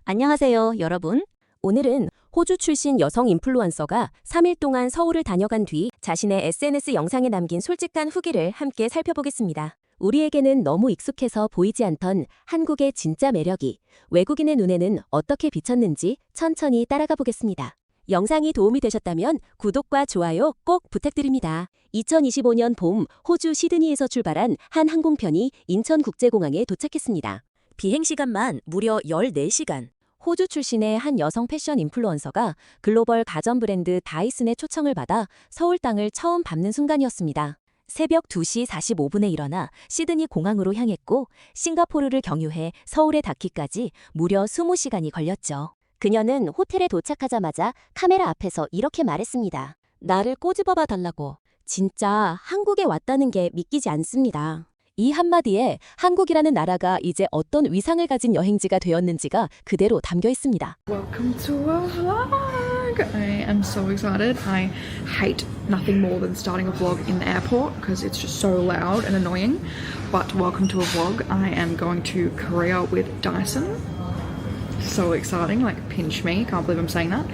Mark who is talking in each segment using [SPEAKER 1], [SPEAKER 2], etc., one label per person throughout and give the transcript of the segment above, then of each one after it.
[SPEAKER 1] 안녕하세요, 여러분. 오늘은 호주 출신 여성 인플루언서가 3일 동안 서울을 다녀간 뒤 자신의 SNS 영상에 남긴 솔직한 후기를 함께 살펴보겠습니다. 우리에게는 너무 익숙해서 보이지 않던 한국의 진짜 매력이 외국인의 눈에는 어떻게 비쳤는지 천천히 따라가 보겠습니다. 영상이 도움이 되셨다면 구독과 좋아요 꼭 부탁드립니다. 2025년 봄 호주 시드니에서 출발한 한 항공편이 인천국제공항에 도착했습니다. 비행시간만 무려 14시간. 호주 출신의 한 여성 패션 인플루언서가 글로벌 가전 브랜드 다이슨의 초청을 받아 서울 땅을 처음 밟는 순간이었습니다. 새벽 2시 45분에 일어나 시드니 공항으로 향했고 싱가포르를 경유해 서울에 닿기까지 무려 20시간이 걸렸죠. 그녀는 호텔에 도착하자마자 카메라 앞에서 이렇게 말했습니다. 나를 꼬집어봐 달라고. 진짜 한국에 왔다는 게 믿기지 않습니다. 이 한마디에 한국이라는 나라가 이제 어떤 위상을 가진 여행지가 되었는지가 그대로 담겨 있습니다.
[SPEAKER 2] Welcome to a vlog! I am so excited. I hate nothing more than starting a vlog in the airport because it's just so loud and annoying. But welcome to a vlog. I am going to Korea with Dyson. So exciting, like pinch me. Can't believe I'm saying that.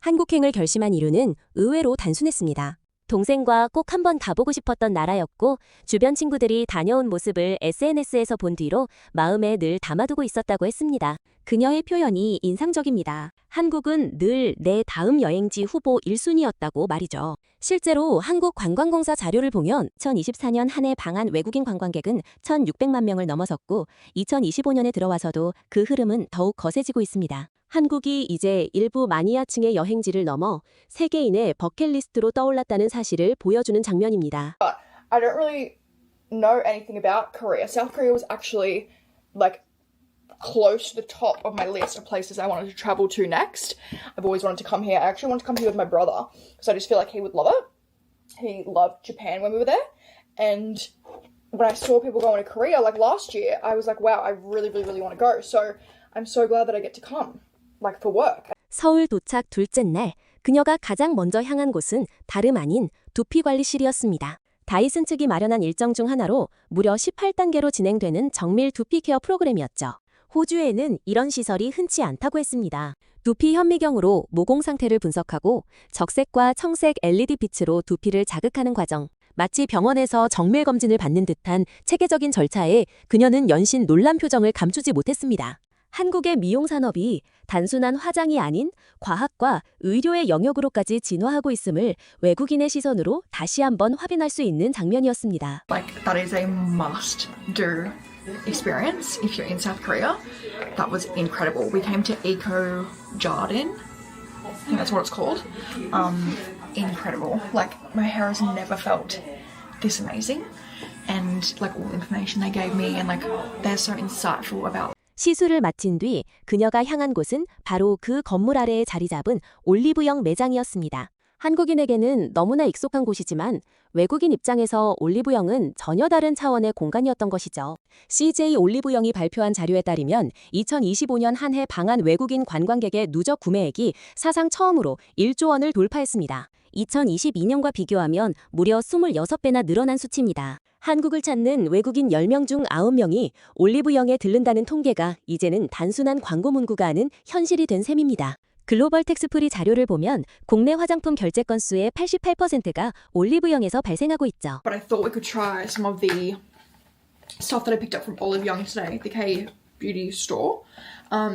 [SPEAKER 1] 한국행을 결심한 이유는 의외로 단순했습니다. 동생과 꼭 한번 가보고 싶었던 나라였고 주변 친구들이 다녀온 모습을 SNS에서 본 뒤로 마음에 늘 담아두고 있었다고 했습니다. 그녀의 표현이 인상적입니다. 한국은 늘 내 다음 여행지 후보 1순위였다고 말이죠. 실제로 한국관광공사 자료를 보면 2024년 한 해 방한 외국인 관광객은 1,600만 명을 넘어섰고 2025년에 들어와서도 그 흐름은 더욱 거세지고 있습니다. 한국이 이제 일부 마니아층의 여행지를 넘어 세계인의 버킷리스트로 떠올랐다는 사실을 보여주는 장면입니다.
[SPEAKER 3] But I don't really know anything about Korea. South Korea was actually like close to the top of my list of places I wanted to travel to next. I've always wanted to come here. I actually wanted to come here with my brother because I just feel like he would love it. He loved Japan when we were there. And when I saw people going to Korea like last year, I was like, wow, I really want to go. So I'm so glad that I get to come. Like for work.
[SPEAKER 1] 서울 도착 둘째 날, 그녀가 가장 먼저 향한 곳은 다름 아닌 두피관리실이었습니다. 다이슨 측이 마련한 일정 중 하나로 무려 18단계로 진행되는 정밀 두피 케어 프로그램이었죠. 호주에는 이런 시설이 흔치 않다고 했습니다. 두피 현미경으로 모공 상태를 분석하고 적색과 청색 LED 빛으로 두피를 자극하는 과정. 마치 병원에서 정밀 검진을 받는 듯한 체계적인 절차에 그녀는 연신 놀란 표정을 감추지 못했습니다. 한국의 미용 산업이 단순한 화장이 아닌 과학과 의료의 영역으로까지 진화하고 있음을 외국인의 시선으로 다시 한번 확인할 수 있는 장면이었습니다.
[SPEAKER 2] Like that is a must-do experience if you're in South Korea. That was incredible. We came to Eco Jardin. I think that's what it's called. Incredible. Like my hair has never felt this amazing. And like all the information they gave me and like they're so insightful about
[SPEAKER 1] 시술을 마친 뒤 그녀가 향한 곳은 바로 그 건물 아래에 자리 잡은 올리브영 매장이었습니다. 한국인에게는 너무나 익숙한 곳이지만 외국인 입장에서 올리브영은 전혀 다른 차원의 공간이었던 것이죠. CJ 올리브영이 발표한 자료에 따르면 2025년 한 해 방한 외국인 관광객의 누적 구매액이 사상 처음으로 1조 원을 돌파했습니다. 2022년과 비교하면 무려 26배나 늘어난 수치입니다. 한국을 찾는 외국인 10명 중 9명이 올리브영에 들른다는 통계가 이제는 단순한 광고 문구가 아닌 현실이 된 셈입니다. 글로벌 텍스프리 자료를 보면 국내 화장품 결제 건수의 88%가 올리브영에서 발생하고 있죠.
[SPEAKER 2] But I thought we could try some of the stuff that I picked up from Olive Young today, the K Beauty store.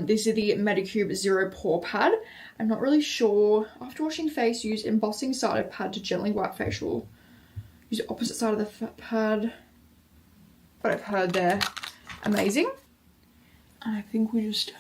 [SPEAKER 2] This is the Medicube Zero Pore Pad. I'm not really sure. After washing face, use embossing side of pad to gently wipe facial. Use the opposite side of the pad. But I've heard they're amazing. I think we just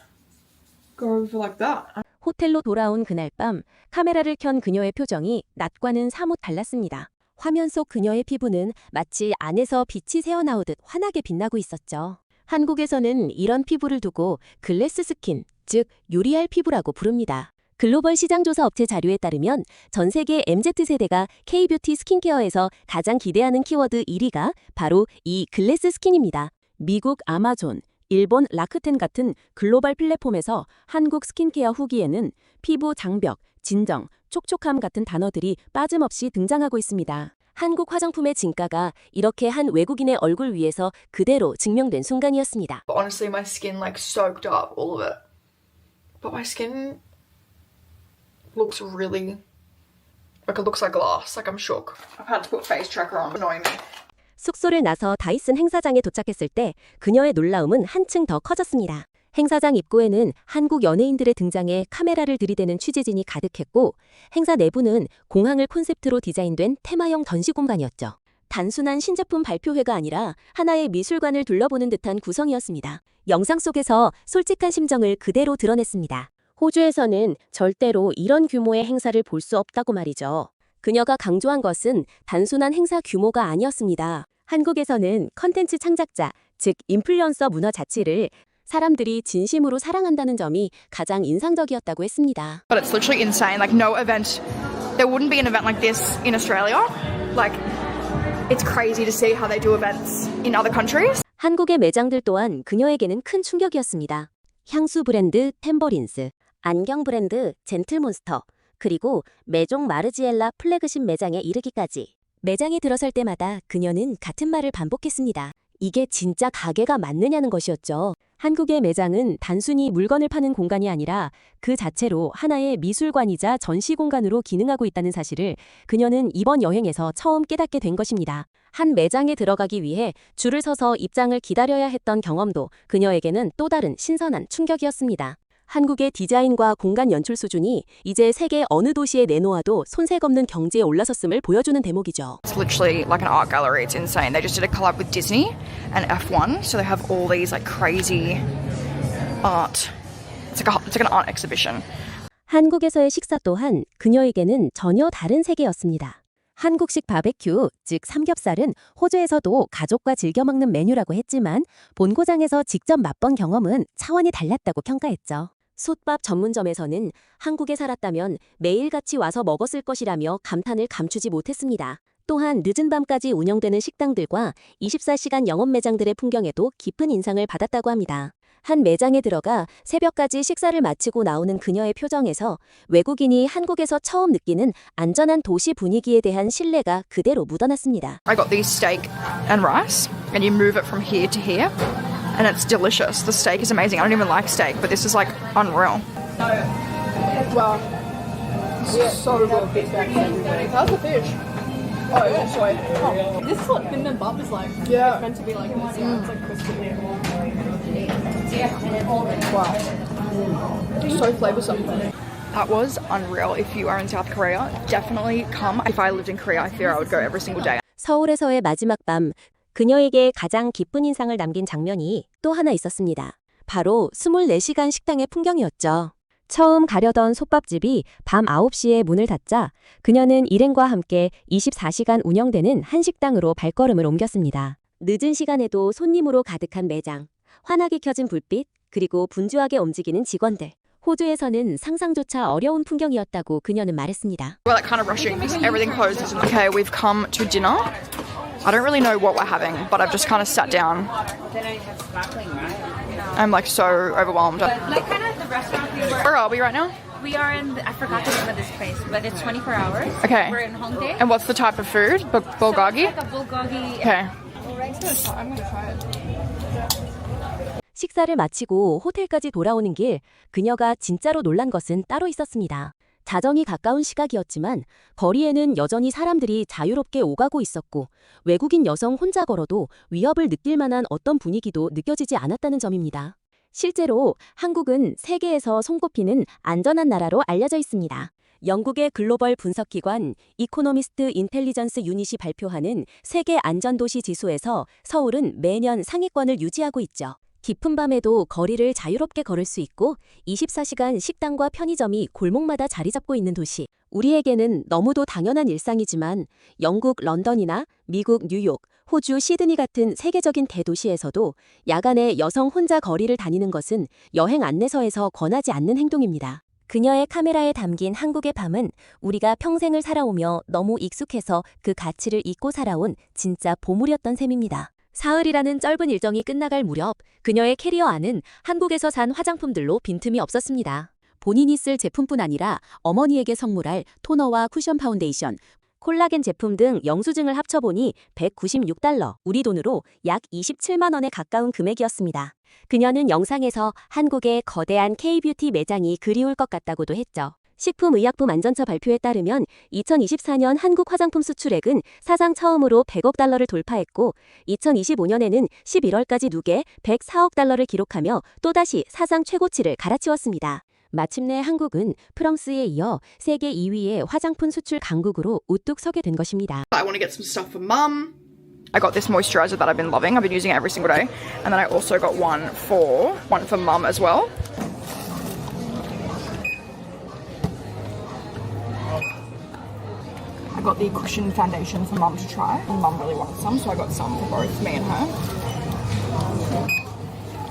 [SPEAKER 2] go over like that.
[SPEAKER 1] 호텔로 돌아온 그날 밤 카메라를 켠 그녀의 표정이 낮과는 사뭇 달랐습니다. 화면 속 그녀의 피부는 마치 안에서 빛이 새어나오듯 환하게 빛나고 있었죠. 한국에서는 이런 피부를 두고 글래스 스킨, 즉 유리알 피부라고 부릅니다. 글로벌 시장조사 업체 자료에 따르면 전 세계 MZ세대가 K-뷰티 스킨케어에서 가장 기대하는 키워드 1위가 바로 이 글래스 스킨입니다. 미국 아마존, 일본 라크텐 같은 글로벌 플랫폼에서 한국 스킨케어 후기에는 피부 장벽, 진정, 촉촉함 같은 단어들이 빠짐없이 등장하고 있습니다. 한국 화장품의 진가가 이렇게 한 외국인의 얼굴 위에서 그대로 증명된 순간이었습니다.
[SPEAKER 2] But honestly, my skin like soaked up all of it.
[SPEAKER 3] but my skin looks really, like it looks like glass, like I'm shook. I've had to put face tracker on, annoying me.
[SPEAKER 1] 숙소를 나서 다이슨 행사장에 도착했을 때 그녀의 놀라움은 한층 더 커졌습니다. 행사장 입구에는 한국 연예인들의 등장에 카메라를 들이대는 취재진이 가득했고 행사 내부는 공항을 콘셉트로 디자인된 테마형 전시 공간이었죠. 단순한 신제품 발표회가 아니라 하나의 미술관을 둘러보는 듯한 구성이었습니다. 영상 속에서 솔직한 심정을 그대로 드러냈습니다. 호주에서는 절대로 이런 규모의 행사를 볼 수 없다고 말이죠. 그녀가 강조한 것은 단순한 행사 규모가 아니었습니다. 한국에서는 컨텐츠 창작자, 즉 인플루언서 문화 자체를 사람들이 진심으로 사랑한다는 점이 가장 인상적이었다고 했습니다.
[SPEAKER 3] But it's literally insane. Like no event, there wouldn't be an event like this in Australia. Like it's crazy to see how they do events in other countries.
[SPEAKER 1] 한국의 매장들 또한 그녀에게는 큰 충격이었습니다. 향수 브랜드 템버린스, 안경 브랜드 젠틀몬스터, 그리고 메종 마르지엘라 플래그십 매장에 이르기까지. 매장에 들어설 때마다 그녀는 같은 말을 반복했습니다. 이게 진짜 가게가 맞느냐는 것이었죠. 한국의 매장은 단순히 물건을 파는 공간이 아니라 그 자체로 하나의 미술관이자 전시 공간으로 기능하고 있다는 사실을 그녀는 이번 여행에서 처음 깨닫게 된 것입니다. 한 매장에 들어가기 위해 줄을 서서 입장을 기다려야 했던 경험도 그녀에게는 또 다른 신선한 충격이었습니다. 한국의 디자인과 공간 연출 수준이 이제 세계 어느 도시에 내놓아도 손색 없는 경지에 올라섰음을 보여주는 대목이죠.
[SPEAKER 3] It's literally like an art gallery. It's insane. They just did a collab with Disney and F1, so they have all these like crazy art. It's like an art exhibition.
[SPEAKER 1] 한국에서의 식사 또한 그녀에게는 전혀 다른 세계였습니다. 한국식 바베큐, 즉 삼겹살은 호주에서도 가족과 즐겨 먹는 메뉴라고 했지만 본고장에서 직접 맛본 경험은 차원이 달랐다고 평가했죠. 솥밥 전문점에서는 한국에 살았다면 매일같이 와서 먹었을 것이라며 감탄을 감추지 못했습니다. 또한 늦은 밤까지 운영되는 식당들과 24시간 영업 매장들의 풍경에도 깊은 인상을 받았다고 합니다. 한 매장에 들어가 새벽까지 식사를 마치고 나오는 그녀의 표정에서 외국인이 한국에서 처음 느끼는 안전한 도시 분위기에 대한 신뢰가 그대로 묻어났습니다.
[SPEAKER 3] I got these steak and rice, and you move it from here to here, and it's delicious. The steak is amazing. I don't even like steak, but this is like unreal. Wow. So good. How's the fish? Oh, yeah, soy. Oh.
[SPEAKER 4] This is what bibimbap is like.
[SPEAKER 3] Yeah.
[SPEAKER 4] It's meant to be like this. Yeah, it's like crispy.
[SPEAKER 3] Wow. So flavoursome. That was unreal. If you are in South Korea, definitely come. If I lived in Korea, I fear I would go every single day.
[SPEAKER 1] 서울에서의 마지막 밤, 그녀에게 가장 깊은 인상을 남긴 장면이 또 하나 있었습니다. 바로 24시간 식당의 풍경이었죠. 처음 가려던 솥밥집이 밤 9시에 문을 닫자 그녀는 일행과 함께 24시간 운영되는 한 식당으로 발걸음을 옮겼습니다. 늦은 시간에도 손님으로 가득한 매장, 환하게 켜진 불빛, 그리고 분주하게 움직이는 직원들. 호주에서는 상상조차 어려운 풍경이었다고 그녀는 말했습니다.
[SPEAKER 3] We're like kind of rushing because everything closes. Okay, we've come to dinner. I don't really know what we're having, but I've just kind of sat down. I'm like so overwhelmed.
[SPEAKER 5] Like kind of the restaurant we were.
[SPEAKER 3] Where are we right now?
[SPEAKER 5] We are in. I forgot the name of this place, but it's 24 hours.
[SPEAKER 3] Okay.
[SPEAKER 5] We're in Hongdae.
[SPEAKER 3] And what's the type of food? Bulgogi?
[SPEAKER 5] So it's like a bulgogi.
[SPEAKER 3] Okay.
[SPEAKER 4] I'm gonna try it.
[SPEAKER 1] 식사를 마치고 호텔까지 돌아오는 길, 그녀가 진짜로 놀란 것은 따로 있었습니다. 자정이 가까운 시각이었지만 거리에는 여전히 사람들이 자유롭게 오가고 있었고 외국인 여성 혼자 걸어도 위협을 느낄 만한 어떤 분위기도 느껴지지 않았다는 점입니다. 실제로 한국은 세계에서 손꼽히는 안전한 나라로 알려져 있습니다. 영국의 글로벌 분석기관 이코노미스트 인텔리전스 유닛이 발표하는 세계 안전도시 지수에서 서울은 매년 상위권을 유지하고 있죠. 깊은 밤에도 거리를 자유롭게 걸을 수 있고 24시간 식당과 편의점이 골목마다 자리 잡고 있는 도시. 우리에게는 너무도 당연한 일상이지만 영국 런던이나 미국 뉴욕, 호주 시드니 같은 세계적인 대도시에서도 야간에 여성 혼자 거리를 다니는 것은 여행 안내서에서 권하지 않는 행동입니다. 그녀의 카메라에 담긴 한국의 밤은 우리가 평생을 살아오며 너무 익숙해서 그 가치를 잊고 살아온 진짜 보물이었던 셈입니다. 사흘이라는 짧은 일정이 끝나갈 무렵 그녀의 캐리어 안은 한국에서 산 화장품들로 빈틈이 없었습니다. 본인이 쓸 제품뿐 아니라 어머니에게 선물할 토너와 쿠션 파운데이션, 콜라겐 제품 등 영수증을 합쳐보니 $196, 우리 돈으로 약 27만 원에 가까운 금액이었습니다. 그녀는 영상에서 한국의 거대한 K-뷰티 매장이 그리울 것 같다고도 했죠. 식품의약품안전처 발표에 따르면 2024년 한국 화장품 수출액은 사상 처음으로 $100억 돌파했고 2025년에는 11월까지 누계 $104억 기록하며 또다시 사상 최고치를 갈아치웠습니다. 마침내 한국은 프랑스에 이어 세계 2위의 화장품 수출 강국으로 우뚝 서게 된 것입니다.
[SPEAKER 3] I want to get some stuff for mum. I got this moisturizer that I've been loving. I've been using it every single day. And then I also got one for mum as well. I got the cushion foundation for mum to try. And mum really wanted some, so I got some for both me and her.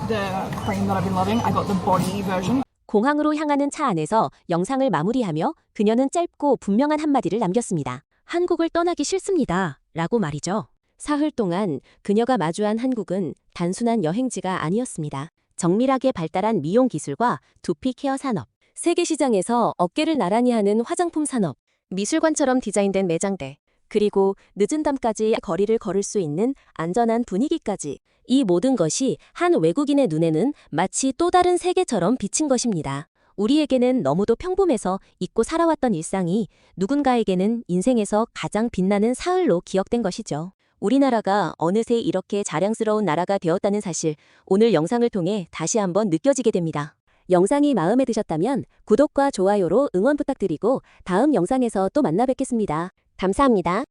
[SPEAKER 3] The cream that I've been loving, I got the body version.
[SPEAKER 1] 공항으로 향하는 차 안에서 영상을 마무리하며 그녀는 짧고 분명한 한마디를 남겼습니다. 한국을 떠나기 싫습니다. 라고 말이죠. 사흘 동안 그녀가 마주한 한국은 단순한 여행지가 아니었습니다. 정밀하게 발달한 미용 기술과 두피 케어 산업, 세계 시장에서 어깨를 나란히 하는 화장품 산업, 미술관처럼 디자인된 매장대, 그리고 늦은 밤까지 거리를 걸을 수 있는 안전한 분위기까지 이 모든 것이 한 외국인의 눈에는 마치 또 다른 세계처럼 비친 것입니다. 우리에게는 너무도 평범해서 잊고 살아왔던 일상이 누군가에게는 인생에서 가장 빛나는 사흘로 기억된 것이죠. 우리나라가 어느새 이렇게 자랑스러운 나라가 되었다는 사실, 오늘 영상을 통해 다시 한번 느껴지게 됩니다. 영상이 마음에 드셨다면 구독과 좋아요로 응원 부탁드리고 다음 영상에서 또 만나 뵙겠습니다. 감사합니다.